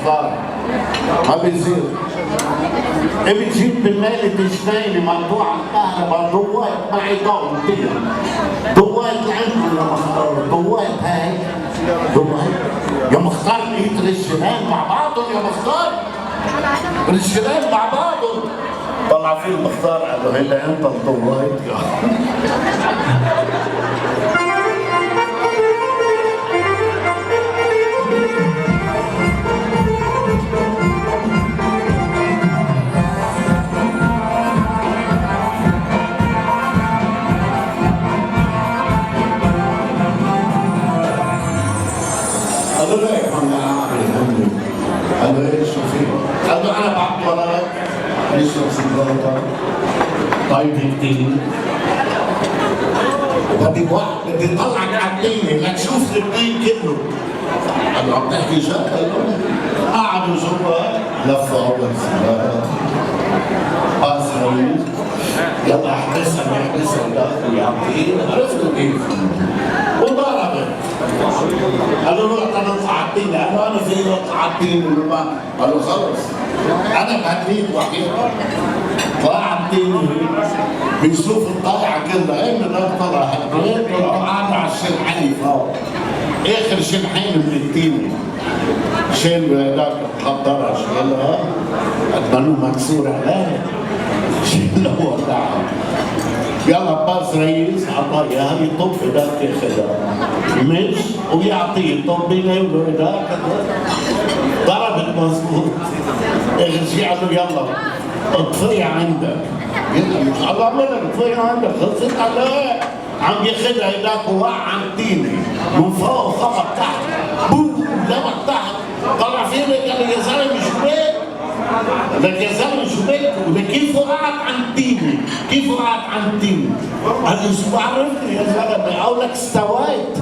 مصدر ما بيصير. بتجيب بالليل تشتيني مقطوع الكهرباء ضويت معي ضوء كده ضويت عندي يا مختار ضويت هاي ضويت يا مختار لقيت رجلين مع بعضهم يا مختار رجلين مع بعضهم طلع فيه المختار قال له هلا انت ضويت يا قال له لا يا فندم قال له ايش فيه؟ قال له انا بعت ولدك يشرب سيجاره طيب كتير وبدي واحد بدي اطلعك على الدين لتشوف الدين كله. قال له عم تحكي جد؟ قال له قعدوا جوا لفوا اول سيجاره باص رئيس يلا احبسها داخل يعطيه عرفتوا كيف وضربت. قال له روح نطلع على الدين قال له انا في نطلع على الدين قال له خلص انا بهديك وحيد طلع على الدين بيشوف الضيعه كلها ايه من طلع هدول طلعوا قعدوا على الشلحين فوق اخر شلحين من التيني شيل هذاك الخضره شيلها قدمه مكسور عليه شيلها وقعها يلا باص رئيس عطاه اياها يطب ذاك ياخذها مش ويعطيه طب يقول له ذاك ضربت مظبوط اخر شيء قال له يلا اطفيها عندك يلا الله منك اطفيها عندك خلصت عليه عم ياخذها هداك ووقع عن التيني من فوق وخبط تحت بوم لمط تحت طلع فيه قال له يا زلمه شو بك؟ لك يا زلمه شو بك؟ ولك كيف وقعت عن التيني؟ كيف وقعت عن التيني؟ قال له شو بعرفني يا زلمه؟ اقول لك استويت